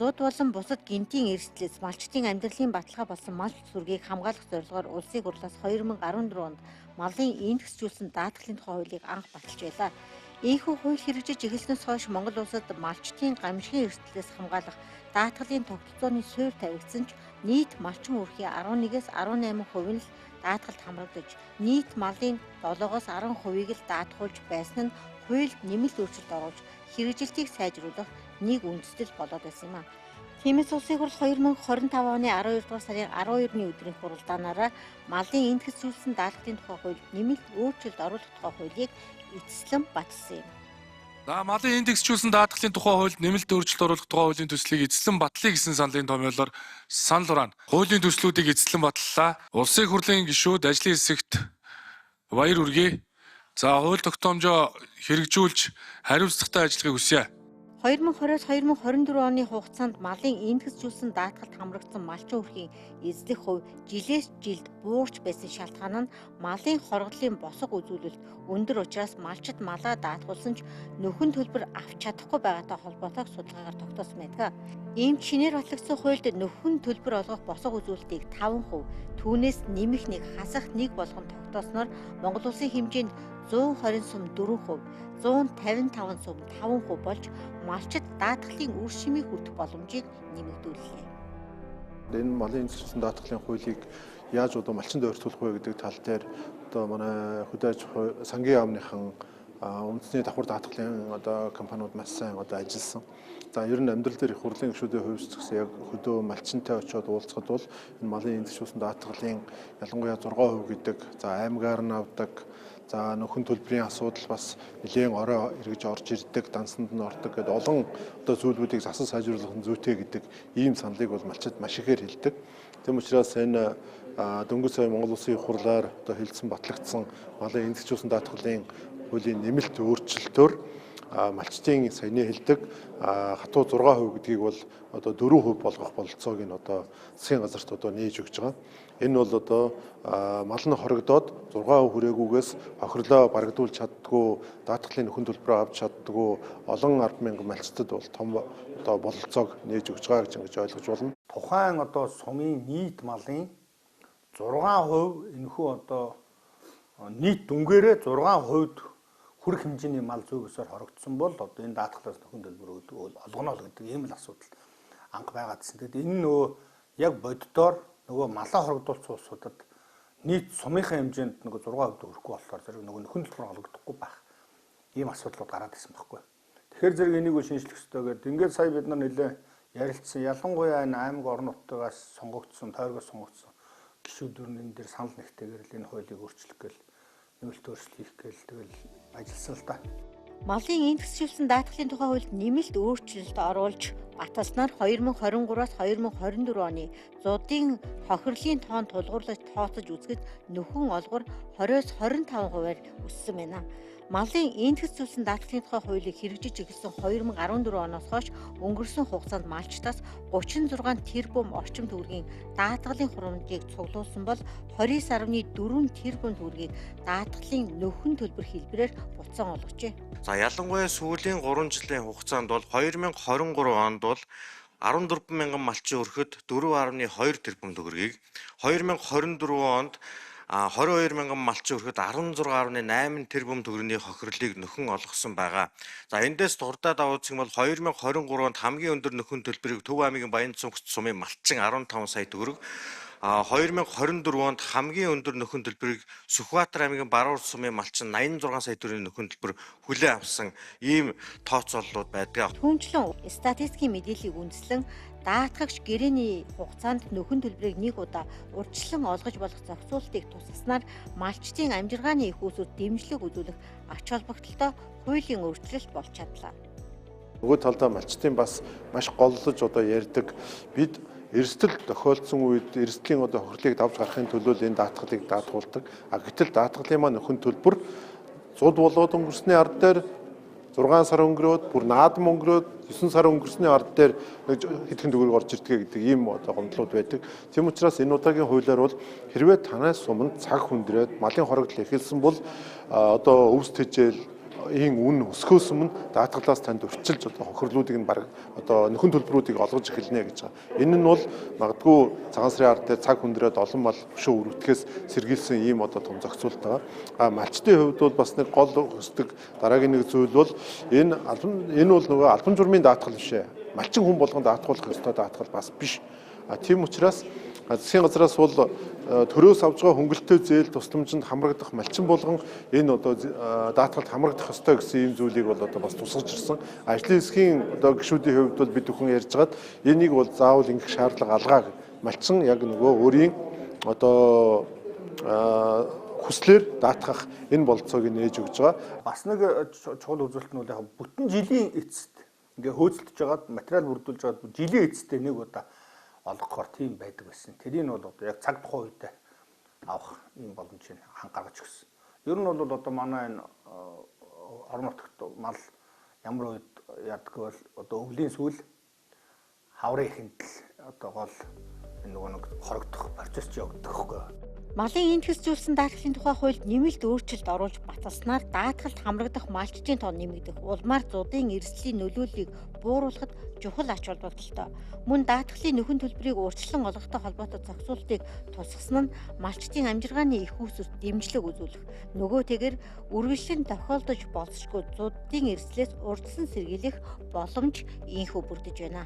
Зууд болон бусад гинтийн эрсдлээс малчдын амьдралын баталгаа болсон мал сүргийг хамгаалах зорилгоор улсын хурлаас 2014 онд малын индексжүүлсэн даатгалын тухай хуулийг анх баталж байлаа. Ийхүү хууль хэрэгжиж эхэлснээс хойш Монгол улсад малчдын гамшигын эрсдлээс хамгаалах даатгалын тогтолцооны суурь тавигдсан ч нийт малчин үрхийн 11-ээс 18% нь л даатгалд хамрагдаж, нийт малын 7-оос 10%-ийг л даатгуулж байсан нь хуульд нэмэлт өөрчлөлт оруулж хэрэгжилтийг сайжруулах нэг үндэслэл болоод байсан юм а. Тиймээс улсын хурл 2025 оны 12 дугаар сарын 12-ны өдрийн хуралдаанаараа малын индексжүүлсэн даатгалын тухай хуульд нэмэлт өөрчлөлт оруулах тухай хуулийг эцэслэн баталсан юм. За малын индексжүүлсэн даатгалын тухай хуульд нэмэлт өөрчлөлт оруулах тухай хуулийн төслийг эцэслэн батлая гэсэн саналын томьёолоор санал хураана. Хуулийн төслүүдийг эцэслэн батллаа. Улсын хурлын гишүүд ажлын хэсэгт баяр хүргэе. За хууль тогтоомжоо хэрэгжүүлж хариуцлагатай ажиллахыг хүсье. 2020-с 2024 оны хугацаанд малын индексжүүлсэн даатгалд хамрагдсан малчин үрхийн эзлэх хувь жилээс жилд буурч байсан шалтгаан нь малын хорголын босго үзүүлэлт өндөр учраас малчид малаа даатгуулсан ч нөхөн төлбөр авч чадахгүй байгаатай холбоотой судалгаагаар тогтоосон байдаг. Ийм шинээр батлагдсан хуульд нөхөн төлбөр олгох босго үзүүлэлтийг 5%, түүнээс нэмэх нэг хасах нэг болгон тогтоосноор Монгол улсын хэмжээнд 120 сум 4%, 155 сум 5% болж малчид даатгалын үр шимийг хүртэх боломжийг нэмэгдүүллээ. Энэ малын индексжүүлсэн даатгалын хуулийг яаж малчинд ойртуулах вэ гэдэг тал дээр манай хөдөө аж ахуй сангийн яамныхан үндэсний давхар даатгалын компаниуд маш сайн ажилласан. За ер нь амьдрал дээр их хурлын гишүүдийн хувьд ч гэсэн яг хөдөө малчинтай очиод уулзахад бол энэ малын индексжүүлсэн даатгалын ялангуяа 6% гэдэг аймгаар нь авдаг. За нөхөн төлбөрийн асуудал бас нэлээд орой эргэж орж ирдэг, дансанд нь ордог гэдэг олон зүйлүүдийг засаж сайжруулах нь зүйтэй гэдэг ийм саналыг бол малчид маш ихээр хэлдэг. Тэм учраас энэ дөнгөж сая Монгол Улсын хурлаар хэлсэн батлагдсан малын индексжүүлсэн даатгалын хуулийн нэмэлт өөрчлөлтөөр малчдын саяны хэлдэг хатуу 6% гэдгийг бол 4% болгох бололцоог нь засгийн газарт нээж өгч байгаа. Энэ бол мал нь хоригдоод 6% хүрээгүйгээс хохирлоо барагдуулж чаддгүй, даатгалын нөхөн төлбөрөө авч чаддгүй олон 10,000 малчдад бол том бололцоог нээж өгч байгаа гэж ойлгож болно. Тухайн сумын нийт малын 6% энэхүү нийт дүнгээрээ 6% хүрэх хэмжээний мал зөөгөөсөөр хоригдсон бол энэ даатгалаас нөхөн төлбөр олгоно л гэдэг ийм л асуудал анх байгаадсэн. Тэгэд энэ яг боддоор малаа хоригдуулсан улсуудад нийт сумынхаа хэмжээнд 6% хүрэхгүй болохоор зэрэг нөхөн төлбөр олгогдохгүй байх ийм асуудлууд гараад ирсэн байхгүй. Тэгэхээр зэрэг энийг шинжлэх ёстой гэдэг. Ингээд сая бид нар нэлээ ярилцсан. Ялангуяа энэ аймаг орон нутгаас сонгогдсон, тойргоос сонгогдсон гишүүдүүд энэ дээр санал нэгтэйгээр л энэ хуулийг өөрчлөх гээл нэмэлт өөрчлөлт хийх гээл тэгэл ажилласан л та. Малын индексжүүлсэн даатгалын тухай хуульд нэмэлт өөрчлөлт оруулж баталснаар 2023-аас 2024 оны зуудын хохирлын тоон тулгуурлаж тооцож үзэхэд нөхөн олгор 20-с 25%-аар өссөн байна. Малын индексжүүлсэн даатгалын тухай хуулийг хэрэгжиж эхэлсэн 2014 оноос хойш өнгөрсөн хугацаанд малчтаас 36 тэрбум орчим төгрөгийн даатгалын хурамжийг цуглуулсан бол 29.4 тэрбум төгрөгийг даатгалын нөхөн төлбөр хэлбэрээр буцаан олгожээ. За ялангуяа сүүлийн 3 жилийн хугацаанд бол 2023 онд бол 14 мянган малчин өрхөд 4.2 тэрбум төгрөгийг, 2024 онд 22 мянган малчин өрхөд 16.8 тэрбум төгрөгийн хохирлыг нөхөн олгосон байгаа. За эндээс дурдаад авах юм бол 2023 онд хамгийн өндөр нөхөн төлбөрийг Төв аймгийн Баян цүнхт сумын малчин 15 сая төгрөг, 2024 онд хамгийн өндөр нөхөн төлбөрийг Сүхбаатар аймгийн Баруун сумын малчин 86 сая төгрөгийн нөхөн төлбөр хүлээн авсан ийм тооцооллууд байдаг. Түүнчлэн статистикийн мэдээллийг үндэслэн даатгагч гэрээний хугацаанд нөхөн төлбөрийг нэг удаа урьдчилан олгож болох зохицуултыг тусгаснаар малчдын амжиргааны их усүр дэмжлэг үзүүлэх ач холбогдолтой хуулийн өөрчлөлт болж чадлаа. Нөгөө талдаа малчдын бас маш голлож ярьдаг бид эрсдэл тохиолдсон үед эрсдлийн хөрөлийг давж гарахын төлөө энэ даатгалыг даатгуулдаг. Гэтэл даатгалын маань нөхөн төлбөр 100 болоод өнгөрсний ард дээр 6 сар өнгөрөөд бүр наадам өнгөрөөд 9 сар өнгөрсний ард дээр хэдхэн төгрөг орж ирдэг гэдэг ийм гомдлууд байдаг. Тийм учраас энэ удаагийн хуулиар бол хэрвээ танаас өмнө цаг хүндрээд малын хорогдол эхэлсэн бол өвс тэжээл ийм үн өсгөөс өмнө даатгалаас танд өвчилж хохирлуудыг нь баг нөхөн төлбөрүүдийг олгож эхэлнэ гэж байгаа. Энэ нь бол магадгүй цагаан сарын ард дээр цаг хүндрээд олон мал өшөө өрөвдөхөөс сэргийлсэн ийм том зохицуулт байгаа. Малчдын хувьд бол бас нэг гол өсдөг дараагийн нэг зүйл бол энэ бол нөгөө албан журмын даатгал биш ээ. Малчин хүн болгон даатгуулах ёстой даатгал бас биш. Тийм учраас засгийн газраас бол төрөөс авж байгаа хөнгөлөлтөө зээл тусламжинд хамрагдах малчин болгон энэ даатгалд хамрагдах ёстой гэсэн ийм зүйлийг бол бас тусгаж ирсэн. Ажлын хэсгийн гишүүдийн хувьд бол бид бүхэн ярьж байгаад энийг бол заавал ингэх шаардлага алгааг малчин яг нөгөө өөрийн хүслээр даатгах энэ болцоог нээж өгж байгаа. Бас нэг чухал үзүүлэлт нь бол яг бүтэн жилийн эцэст ингээ хөөцөлдөж байгаад материал бүрдүүлж байгаад жилийн эцэстээ нэг удаа олгохоор тийм байдаг байсан. Тэрийг нь бол яг цаг тухайн үедээ авах юм боломжийг гаргаж өгсөн. Ер нь бол манай энэ орон нутагт мал ямар үед яддаг бол өвлийн сүүл хаврын ихэндэл гол нэг хорогдох процесс явагддаг хөхгүй. Малын энтгсжүүлсэн даатгалын тухай хуульд нэмэлт өөрчлөлт оруулж баталснаар даатгалд хамрагдах малчдын тоо нэмэгдэх, улмаар зуудын эрсдлийн нөлөөллийг бууруулахад чухал ач холбогдолтой. Мөн даатгалын нөхөн төлбөрийг урьдчилан олгохтой холбоотой зохицуултыг тусгасан нь малчдын амжиргааны их үүсвэрт дэмжлэг үзүүлэх, нөгөөтэйгэр үргэлжлэн тохиолдож болцшгүй зуудын эрсдлээс урьдчилан сэргийлэх боломж ийхүү бүрдэж байна.